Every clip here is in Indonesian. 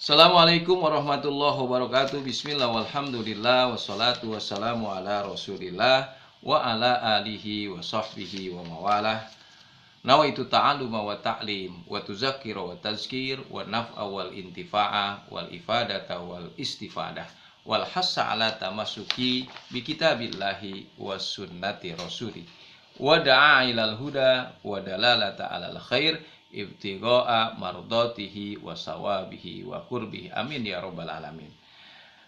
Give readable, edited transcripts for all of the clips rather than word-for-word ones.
Assalamualaikum warahmatullahi wabarakatuh. Bismillah walhamdulillah wassalatu wassalamu ala rasulillah wa ala alihi wa sahbihi wa mawalah. Nawaitu ta'alluma wa ta'lim wa tuzakkira wa tazkir wa naf'a wal intifa'a wal ifadata wal istifadah wal hassa ala tamasuki bi kitabillahi wa sunnati rasuli wa da'a ilal huda wa dalalata alal khair ibtigha'a mardatihi wa sawabihi wa qurbihi. Amin ya rabbal alamin.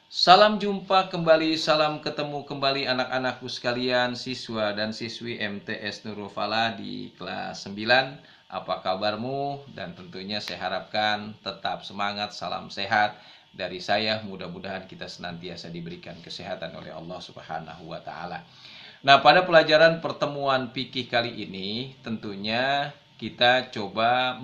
Salam jumpa kembali, salam ketemu kembali anak-anakku sekalian, siswa dan siswi MTS Nurul Falah di kelas 9. Apa kabarmu? Dan tentunya saya harapkan tetap semangat, salam sehat dari saya. Mudah-mudahan kita senantiasa diberikan kesehatan oleh Allah Subhanahu wa taala. Nah, pada pelajaran pertemuan fikih kali ini tentunya kita coba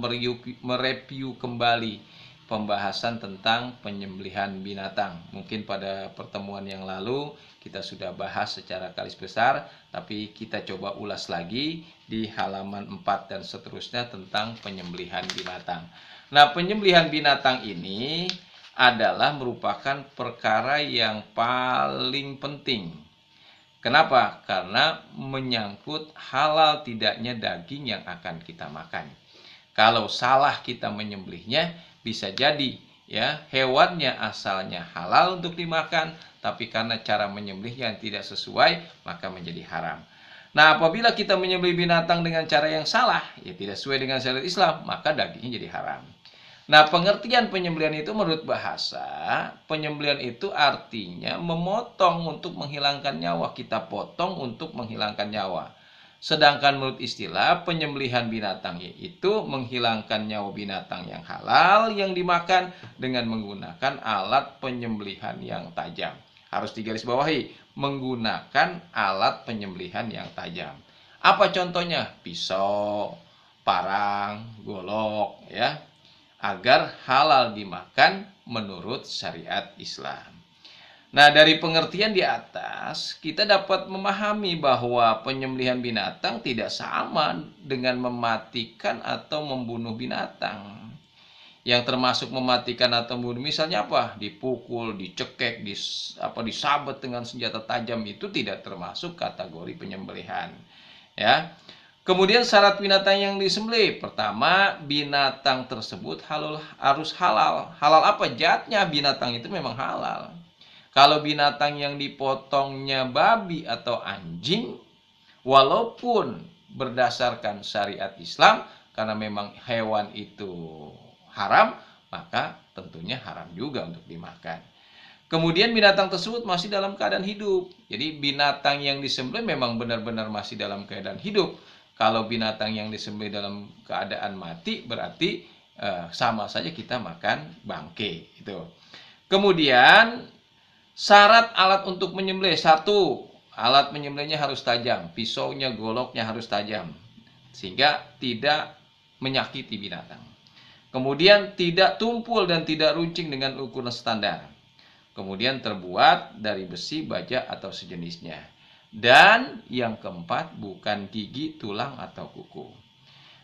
mereview kembali pembahasan tentang penyembelihan binatang. Mungkin pada pertemuan yang lalu kita sudah bahas secara garis besar, tapi kita coba ulas lagi di halaman 4 dan seterusnya tentang penyembelihan binatang. Nah, penyembelihan binatang ini adalah merupakan perkara yang paling penting. Kenapa? Karena menyangkut halal tidaknya daging yang akan kita makan. Kalau salah kita menyembelihnya, bisa jadi ya hewannya asalnya halal untuk dimakan, tapi karena cara menyembelihnya yang tidak sesuai, maka menjadi haram. Nah, apabila kita menyembelih binatang dengan cara yang salah, ya tidak sesuai dengan syariat Islam, maka dagingnya jadi haram. Nah, pengertian penyembelihan itu menurut bahasa, penyembelihan itu artinya memotong untuk menghilangkan nyawa. Kita potong untuk menghilangkan nyawa. Sedangkan menurut istilah, penyembelihan binatang itu menghilangkan nyawa binatang yang halal yang dimakan dengan menggunakan alat penyembelihan yang tajam. Harus digarisbawahi, menggunakan alat penyembelihan yang tajam. Apa contohnya? Pisau, parang, golok, ya, agar halal dimakan menurut syariat Islam. Nah, dari pengertian di atas, kita dapat memahami bahwa penyembelihan binatang tidak sama dengan mematikan atau membunuh binatang. Yang termasuk mematikan atau membunuh, misalnya apa? Dipukul, dicekek, disabet dengan senjata tajam, itu tidak termasuk kategori penyembelihan. Ya. Kemudian syarat binatang yang disembelih, pertama, binatang tersebut harus halal. Halal apa? Zatnya binatang itu memang halal. Kalau binatang yang dipotongnya babi atau anjing, walaupun berdasarkan syariat Islam, karena memang hewan itu haram, maka tentunya haram juga untuk dimakan. Kemudian binatang tersebut masih dalam keadaan hidup. Jadi binatang yang disembelih memang benar-benar masih dalam keadaan hidup. Kalau binatang yang disembelih dalam keadaan mati, berarti sama saja kita makan bangke. Itu. Kemudian syarat alat untuk menyembelih, satu, alat menyembelihnya harus tajam, pisaunya, goloknya harus tajam, sehingga tidak menyakiti binatang. Kemudian tidak tumpul dan tidak runcing dengan ukuran standar. Kemudian terbuat dari besi, baja, atau sejenisnya. Dan yang keempat, bukan gigi, tulang, atau kuku.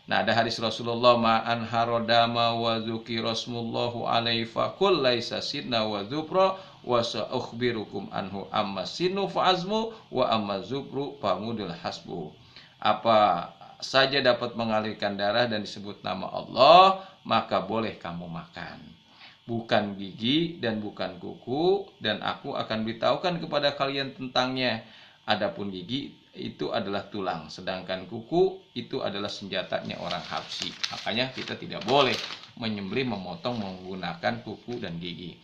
Nah, ada hadis Rasulullah, ma'an harodama wa dzukirasmullahu alaihi faqul laisa sidna wa dzufra wa sa'ukhbirukum anhu amma sinu fa'azmu wa amma zufru famudul hasbu. Apa saja dapat mengalirkan darah dan disebut nama Allah, maka boleh kamu makan. Bukan gigi dan bukan kuku, dan aku akan beritahukan kepada kalian tentangnya. Adapun gigi itu adalah tulang, sedangkan kuku itu adalah senjatanya orang Habsyi. Makanya kita tidak boleh menyembelih, memotong menggunakan kuku dan gigi.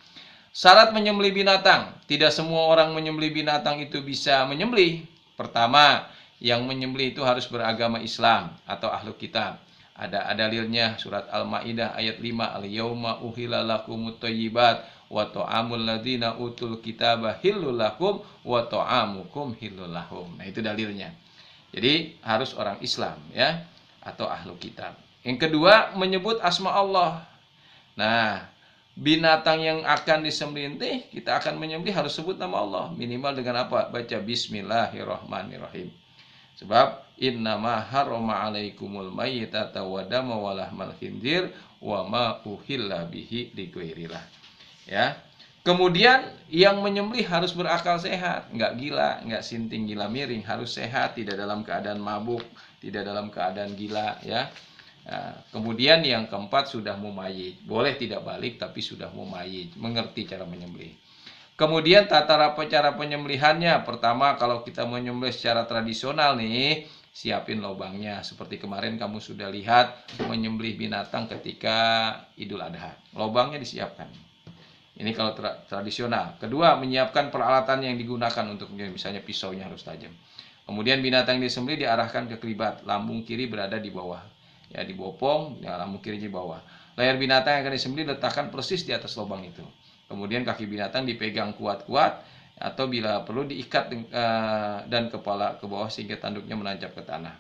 Syarat menyembelih binatang, tidak semua orang menyembelih binatang itu bisa menyembelih. Pertama, yang menyembelih itu harus beragama Islam atau ahlu kitab. Ada dalilnya, surat Al-Maidah ayat 5, al-yauma uhilla lakumut thayyibat wa ta'amul ladzina utul kitaba hillul lakum wa ta'amukum hillul lahum. Nah, itu dalilnya. Jadi harus orang Islam, ya, atau ahlu kitab. Yang kedua, menyebut asma Allah. Nah, binatang yang akan disembelih, kita akan menyembelih harus sebut nama Allah, minimal dengan apa? Baca bismillahirrahmanirrahim. Sebab innama harrama alaikumul mayyitata wa dama wa lahmal khinzir wa ma uhilla bihi ligairillah. Ya. Kemudian yang menyembelih harus berakal sehat, nggak gila, nggak sinting gila miring, harus sehat, tidak dalam keadaan mabuk, tidak dalam keadaan gila, ya. Nah, kemudian yang keempat sudah mumayyiz, boleh tidak balik tapi sudah mumayyiz, mengerti cara menyembelih. Kemudian cara penyembelihannya, pertama kalau kita menyembelih secara tradisional nih, siapin lubangnya. Seperti kemarin kamu sudah lihat menyembelih binatang ketika Idul Adha, lubangnya disiapkan. Ini kalau tradisional. Kedua, menyiapkan peralatan yang digunakan untuk misalnya pisaunya harus tajam. Kemudian binatang yang disembelih diarahkan ke kelibat, lambung kiri berada di bawah. Ya, dibopong, ya, lambung kiri di bawah. Layar binatang yang akan disembelih letakkan persis di atas lubang itu. Kemudian kaki binatang dipegang kuat-kuat atau bila perlu diikat dan kepala ke bawah sehingga tanduknya menancap ke tanah.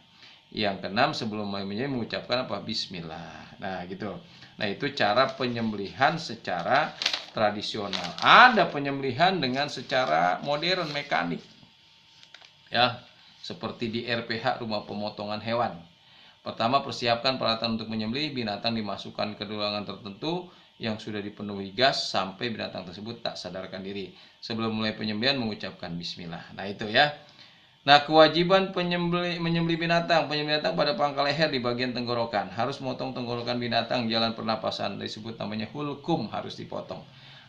Yang keenam, sebelum menyembelih mengucapkan apa? Bismillah. Nah, gitu. Nah, itu cara penyembelihan secara tradisional. Ada penyembelihan dengan secara modern, mekanik. Ya, seperti di RPH, rumah pemotongan hewan. Pertama, persiapkan peralatan untuk menyembelih. Binatang dimasukkan ke ruangan tertentu yang sudah dipenuhi gas sampai binatang tersebut tak sadarkan diri. Sebelum mulai penyembelihan mengucapkan bismillah. Nah, itu ya. Nah, kewajiban menyembelih binatang. Penyembelih binatang pada pangkal leher di bagian tenggorokan. Harus memotong tenggorokan binatang, jalan pernapasan. Disebut namanya hulkum, harus dipotong.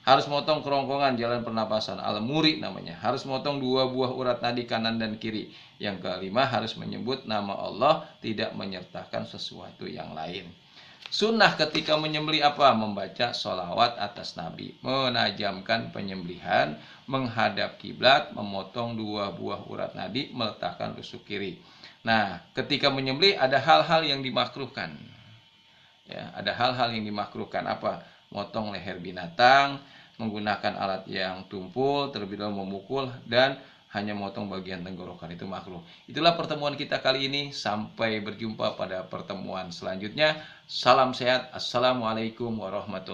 Harus motong kerongkongan, jalan pernapasan, al-muri namanya. Harus motong 2 buah urat nadi kanan dan kiri. Yang kelima, harus menyebut nama Allah, tidak menyertakan sesuatu yang lain. Sunnah ketika menyembelih apa? Membaca sholawat atas Nabi, menajamkan penyembelihan, menghadap kiblat, memotong 2 buah urat nadi, meletakkan tusuk kiri. Nah, ketika menyembelih ada hal-hal yang dimakruhkan. Ya, ada hal-hal yang dimakruhkan apa? Motong leher binatang, menggunakan alat yang tumpul, terlebih dahulu memukul, dan hanya motong bagian tenggorokan, itu makruh. Itulah pertemuan kita kali ini. Sampai berjumpa pada pertemuan selanjutnya. Salam sehat. Assalamualaikum warahmatullahi wabarakatuh.